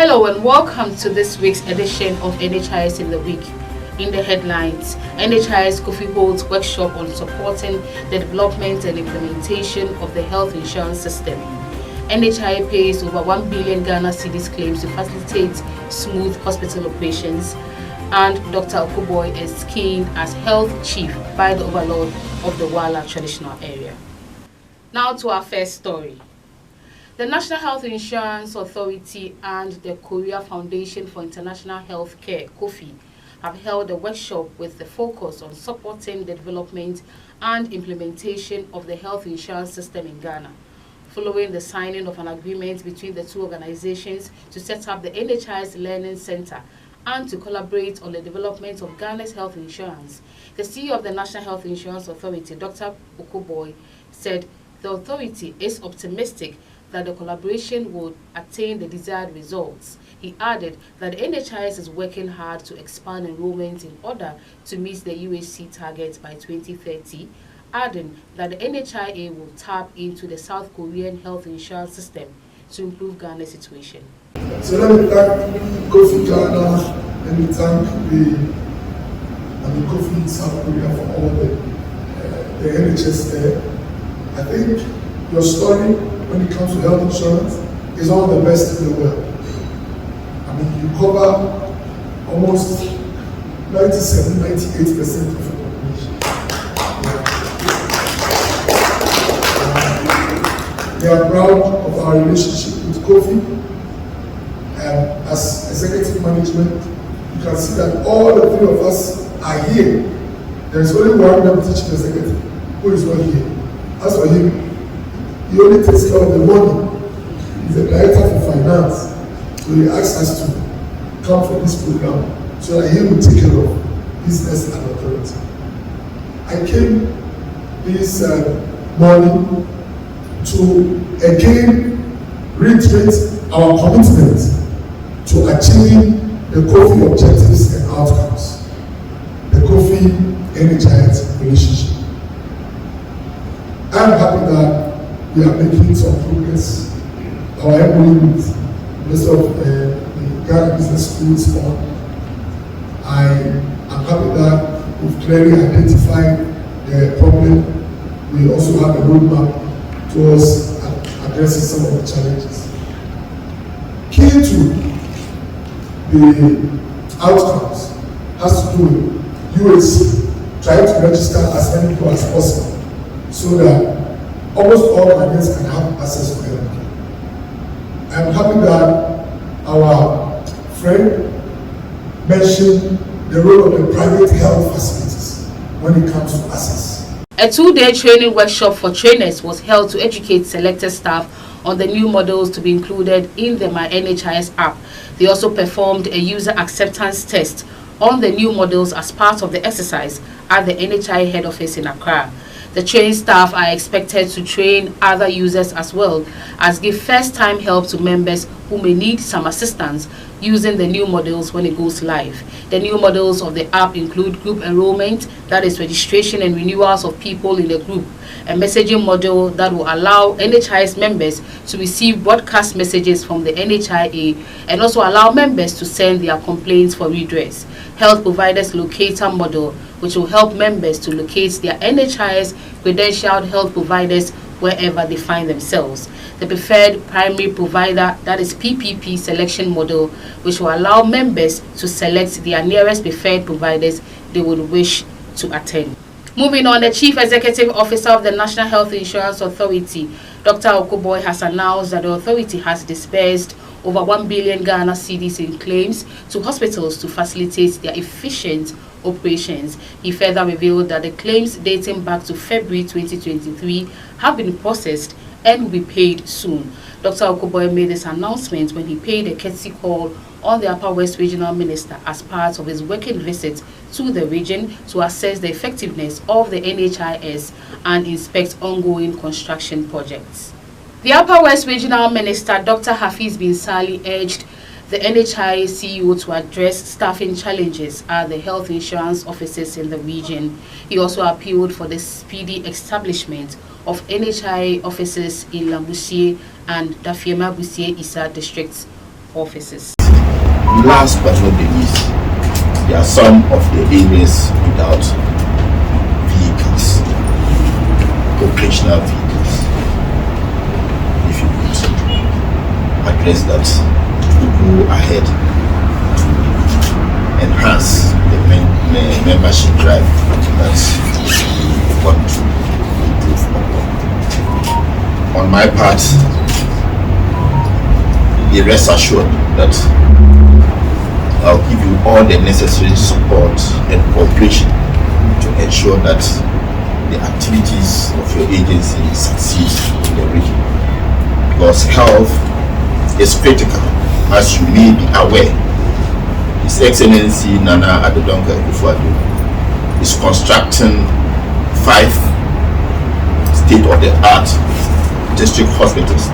Hello and welcome to this week's edition of NHIS in the Week. In the headlines, NHIS Kofi holds workshop on supporting the development and implementation of the health insurance system. NHIS pays over 1 billion Ghana cedis claims to facilitate smooth hospital operations, and Dr. Okuboy is skinned as health chief by the overlord of the Wala traditional area. Now to our first story. The National Health Insurance Authority and the Korea Foundation for International Health Care, (KOFI), have held a workshop with the focus on supporting the development and implementation of the health insurance system in Ghana, following the signing of an agreement between the two organizations to set up the NHIS Learning Center and to collaborate on the development of Ghana's health insurance. The CEO of the National Health Insurance Authority, Dr. Okuboy, said the authority is optimistic that the collaboration would attain the desired results. He added that the NHIS is working hard to expand enrollment in order to meet the UHC target by 2030, adding that the NHIA will tap into the South Korean health insurance system to improve Ghana's situation. So let me thank Kofi Ghana, let me thank the Kofi South Korea for all the NHS there. I think your story when it comes to health insurance is one of the best in the world. I mean, you cover almost 97-98% of the population. We are proud of our relationship with Kofi. As executive management, you can see that all the three of us are here. There is only one deputy chief executive who is not here. As for him, he only takes care of the money. He's the director for finance. So he asked us to come for this program so that he will take care of business and authority. I came this morning to again reiterate our commitment to achieving the KOFI objectives and outcomes, the KOFI NHIS relationship. I'm happy that we are making some progress. Our MOU with the Minister of the Ghana Business Schools Fund. I am happy that we've clearly identified the problem. We also have a roadmap towards addressing some of the challenges. Key to the outcomes has to do with UHC trying to register as many people as possible so that almost all Ghanaians can have access to health care. I am happy that our friend mentioned the role of the private health facilities when it comes to access. A two-day training workshop for trainers was held to educate selected staff on the new models to be included in the My NHIS app. They also performed a user acceptance test on the new models as part of the exercise at the NHI head office in Accra. The trained staff are expected to train other users as well as give first-time help to members who may need some assistance using the new models when it goes live. The new models of the app include group enrollment, that is registration and renewals of people in the group, a messaging model that will allow NHIS members to receive broadcast messages from the NHIA and also allow members to send their complaints for redress. Health providers locator model, which will help members to locate their NHIS credentialed health providers wherever they find themselves. The preferred primary provider, that is PPP selection model, which will allow members to select their nearest preferred providers they would wish to attend. Moving on, the Chief Executive Officer of the National Health Insurance Authority, Dr. Okuboy, has announced that the authority has disbursed over 1 billion Ghana cedis in claims to hospitals to facilitate their efficient operations. He further revealed that the claims dating back to February 2023 have been processed and will be paid soon. Dr. Okuboy made this announcement when he paid a courtesy call on the Upper West Regional Minister as part of his working visit to the region to assess the effectiveness of the NHIS and inspect ongoing construction projects. The Upper West Regional Minister, Dr. Hafiz bin Sali, urged the NHIS CEO to address staffing challenges at the health insurance offices in the region. He also appealed for the speedy establishment of NHIS offices in Lambusie and Dafiema Busie Isa districts offices. Last but not the least, there are some of the areas without vehicles, operational vehicles. If you could address that, to go ahead to enhance the membership drive that we want to improve upon. On my part, be rest assured that I'll give you all the necessary support and cooperation to ensure that the activities of your agency succeed in the region. Because health is critical, as you may be aware. His Excellency Nana Adedonga Akufo-Addo is constructing 5 state-of-the-art district hospitals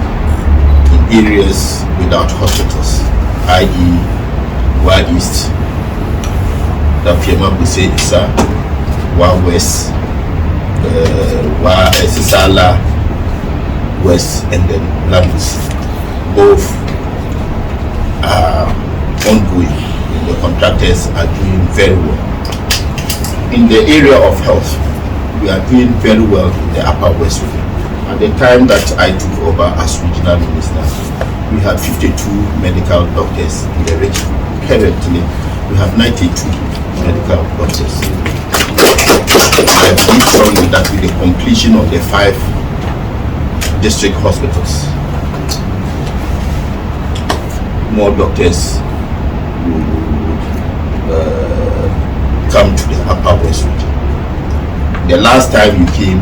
in areas without hospitals, i.e. Wa East, Dapiema Buse Isa, Wa West, Wa Esisala West, and then Lambus. Both are ongoing. The contractors are doing very well. In the area of health, we are doing very well in the Upper West region. At the time that I took over as regional minister, we had 52 medical doctors in the region. Currently, we have 92 medical doctors. I believe strongly that with the completion of the 5 district hospitals, more doctors will come to the Upper West region. The last time you came,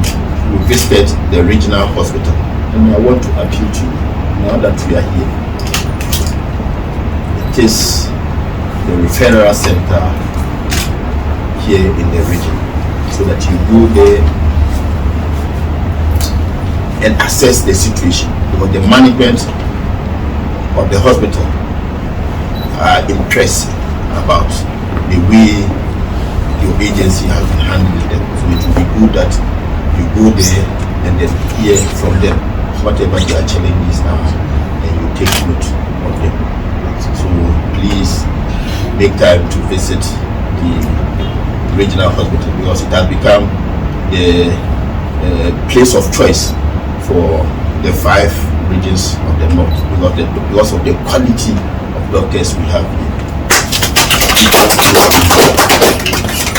we visited the regional hospital, and I want to appeal to you now that we are here. It is the referral center here in the region, so that you go there and assess the situation, because the management of the hospital are impressed about the way your agency has been handling them. So it will be good that you go there and then hear from them whatever their challenges are, and you take note of them. So please make time to visit the regional hospital, because it has become the place of choice for the 5 regions of the north, because of the quality of doctors we have here.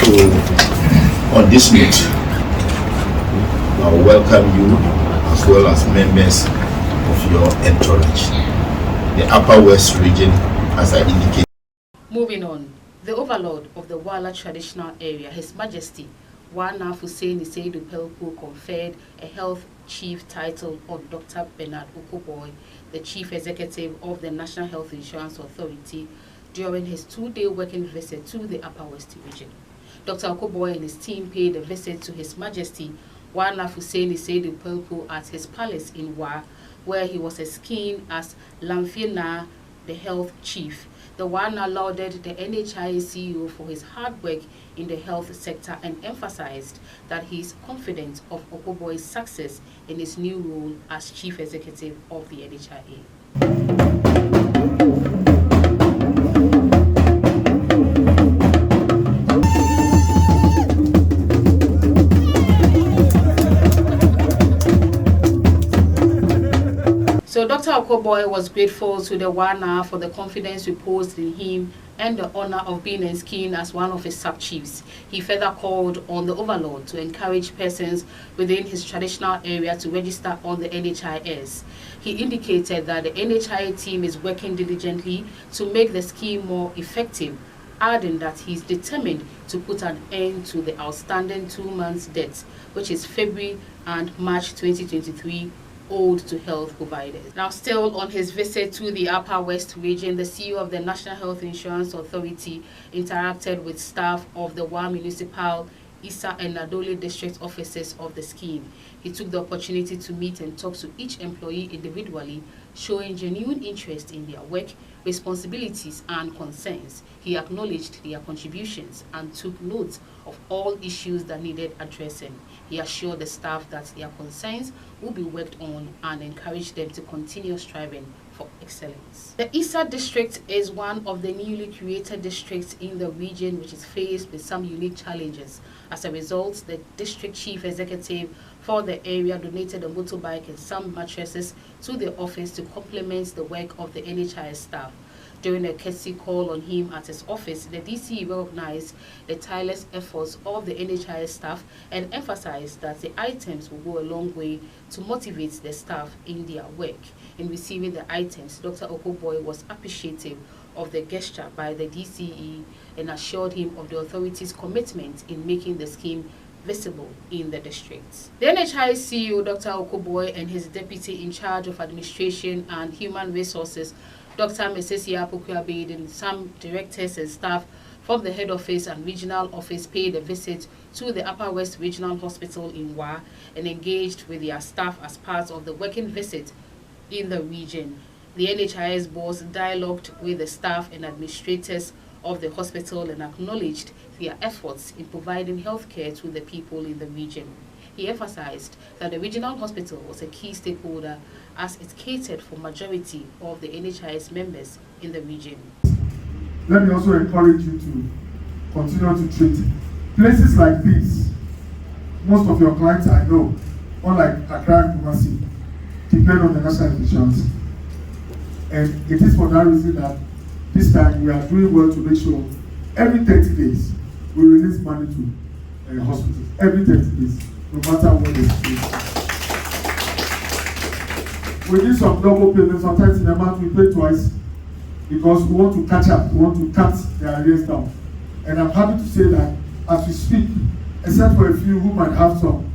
So on this note, I will welcome you as well as members of your entourage. The Upper West region, as I indicated. Moving on, the overlord of the Wala traditional area, His Majesty Wana Hussein Iseidu Pelku, conferred a health chief title on Dr. Bernard Okoboy, the chief executive of the National Health Insurance Authority, during his 2-day working visit to the Upper West region. Dr. Okoboy and his team paid a visit to His Majesty Wana Hussein Iseidu Pelku at his palace in Wa, where he was skiing as Lamfina, the health chief. The Wana lauded the NHIS CEO for his hard work in the health sector and emphasized that he is confident of Okoboy's success in his new role as chief executive of the NHIA. So Dr. Okoboy was grateful to the Wana for the confidence reposed in him and the honor of being enskin as one of his sub-chiefs. He further called on the overlord to encourage persons within his traditional area to register on the NHIS. He indicated that the NHIA team is working diligently to make the scheme more effective, adding that he is determined to put an end to the outstanding 2 months debt, which is February and March 2023, owed to health providers. Now, still on his visit to the Upper West region, the CEO of the National Health Insurance Authority interacted with staff of the Wa Municipal, Isa and Nadole district offices of the scheme. He took the opportunity to meet and talk to each employee individually, showing genuine interest in their work, responsibilities and concerns. He acknowledged their contributions and took note of all issues that needed addressing. He assured the staff that their concerns will be worked on and encouraged them to continue striving for excellence. The ISA district is one of the newly created districts in the region which is faced with some unique challenges. As a result, the district chief executive for the area donated a motorbike and some mattresses to the office to complement the work of the NHIS staff. During a courtesy call on him at his office, the DCE recognized the tireless efforts of the NHIS staff and emphasized that the items will go a long way to motivate the staff in their work. In receiving the items, Dr. Okoboy was appreciative of the gesture by the DCE and assured him of the authority's commitment in making the scheme visible in the district. The NHIS CEO, Dr. Okoboy, and his deputy in charge of administration and human resources, Dr. Mrs. Yapokuabid, and some directors and staff from the head office and regional office paid a visit to the Upper West Regional Hospital in Wa and engaged with their staff as part of the working visit in the region. The NHIS boss dialogued with the staff and administrators of the hospital and acknowledged their efforts in providing healthcare to the people in the region. He emphasized that the regional hospital was a key stakeholder as it catered for majority of the NHIS members in the region. Let me also encourage you to continue to treat places like this. Most of your clients I know, unlike Accra and Kumasi, depend on the national insurance. And it is for that reason that this time we are doing well to make sure every 30 days we release money to hospitals. Every 30 days, no matter what the situation. We do some double payments. Sometimes in a month we pay twice because we want to catch up. We want to cut the arrears down. And I'm happy to say that as we speak, except for a few who might have some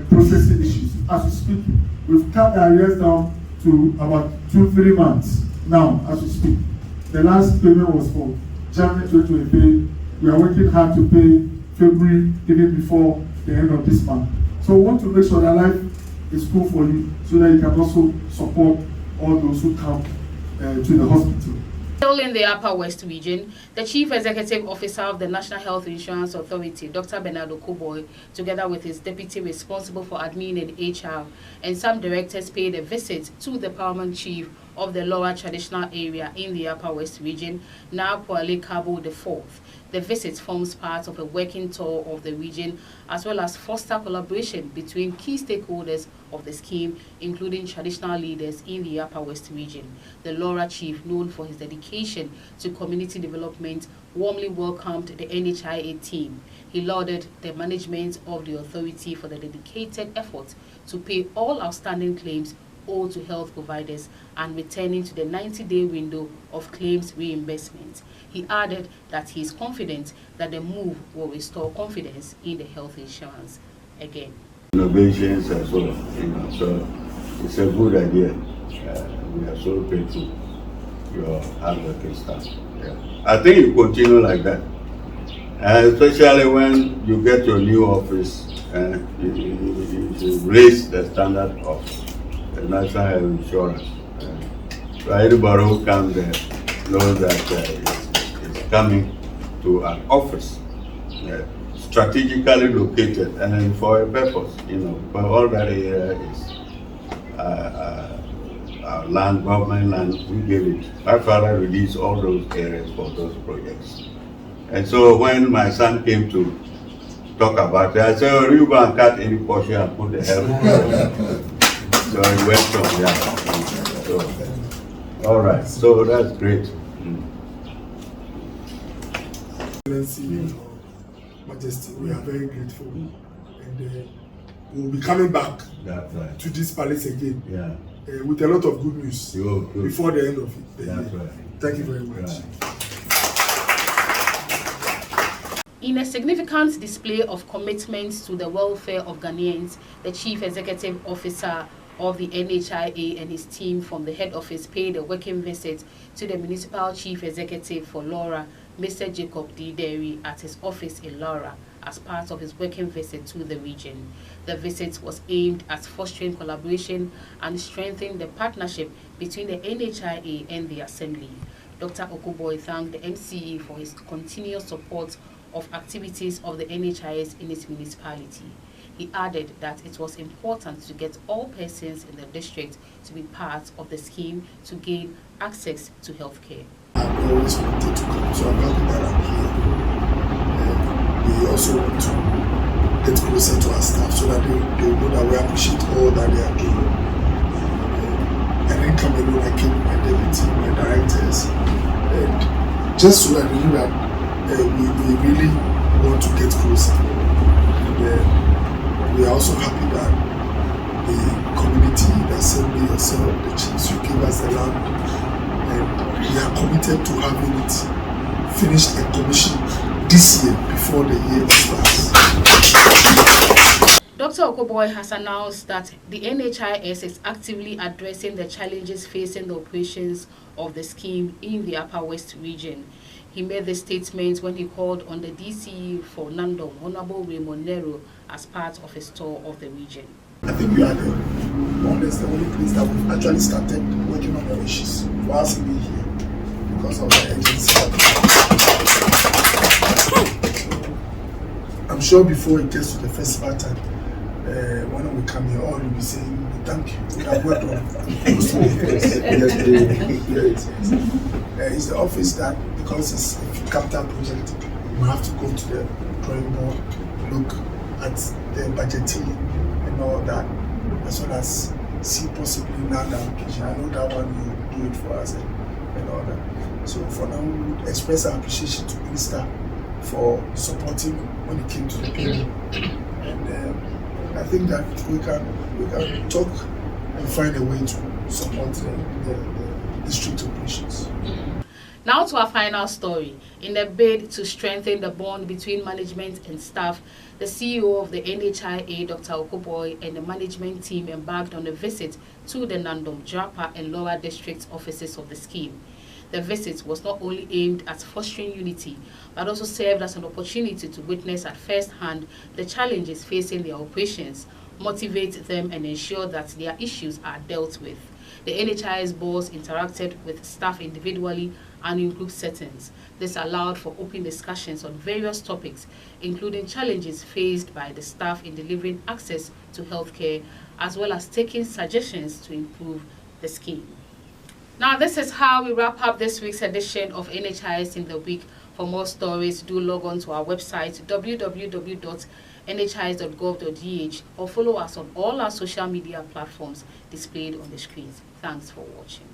processing issues, as we speak, we've cut the arrears down to about 2-3 months now as we speak. The last payment was for January 2023. We are working hard to pay February even before the end of this month. So we want to make sure that life is cool for you so that you can also support all those who come to the hospital. Still in the Upper West region, the Chief Executive Officer of the National Health Insurance Authority, Dr. Bernard Okoboy, together with his deputy responsible for admin and HR, and some directors paid a visit to the paramount chief of the Lower Traditional Area in the Upper West region, now Kwale Kabo IV. The visit forms part of a working tour of the region as well as foster collaboration between key stakeholders of the scheme, including traditional leaders in the Upper West region. The Laura chief, known for his dedication to community development, warmly welcomed the NHIA team. He lauded the management of the authority for the dedicated effort to pay all outstanding claims owed to health providers and returning to the 90-day window of claims reimbursement. He added that he is confident that the move will restore confidence in the health insurance again. Innovations as well, so it's a good idea. We are so grateful for your hard working staff. Yeah. I think you continue like that, especially when you get your new office. You should raise the standard of the national health insurance. So anybody who comes there knows that it's coming to an office strategically located and for a purpose, because all that area is our land, government land, we give it. My father released all those areas for those projects. And so when my son came to talk about it, I said, oh, you go and cut any portion and put the health. So it went from there. So, all right, so that's great. Excellency, Majesty, we are very grateful, and we will be coming back to this palace again with a lot of good news before the end of it. Right. Thank you very much. In a significant display of commitment to the welfare of Ghanaians, the Chief Executive Officer of the NHIA and his team from the head office paid a working visit to the Municipal Chief Executive for Laura, Mr. Jacob D. Derry, at his office in Laura as part of his working visit to the region. The visit was aimed at fostering collaboration and strengthening the partnership between the NHIA and the Assembly. Dr. Okuboy thanked the MCE for his continuous support of activities of the NHIS in its municipality. He added that it was important to get all persons in the district to be part of the scheme to gain access to healthcare. I've always wanted to come, so I'm happy that I'm here. We also want to get closer to our staff so that they know that we appreciate all that they are doing. I didn't come alone, I came with my deputy, my directors, and just so that they know that we really want to get closer. And, we are also happy that the community, the assembly, yourself, the chiefs, you gave us the land, and we are committed to having it finished and commissioned this year before the year starts. Dr. Okuboy has announced that the NHIS is actively addressing the challenges facing the operations of the scheme in the Upper West region. He made the statement when he called on the DCE for Nandom, Honorable Raymond Nero, as part of his tour of the region. I think we are the only place that we've actually started working on the issues for us to be here because of the agency. I'm sure before it gets to the festival time, when we come here, all will be saying thank you. We have worked on most of the things. It's the office that, because it's a capital project, we have to go to the drawing board, look at the budgeting and all that, as well as see possibly another application. I know that one will do it for us and all that. So for now, we would express our appreciation to Minister for supporting when it came to the bill. And I think that we can talk and find a way to support the district operations. Now to our final story. In the bid to strengthen the bond between management and staff, the CEO of the NHIA, Dr. Okuboy, and the management team embarked on a visit to the Nandom, Japa, and Lower District offices of the scheme. The visit was not only aimed at fostering unity, but also served as an opportunity to witness at first hand the challenges facing their operations, motivate them, and ensure that their issues are dealt with. The NHIS boss interacted with staff individually and in group settings. This allowed for open discussions on various topics, including challenges faced by the staff in delivering access to healthcare, as well as taking suggestions to improve the scheme. Now, this is how we wrap up this week's edition of NHIS in the Week. For more stories, do log on to our website www.nhis.gov.gh or follow us on all our social media platforms displayed on the screens. Thanks for watching.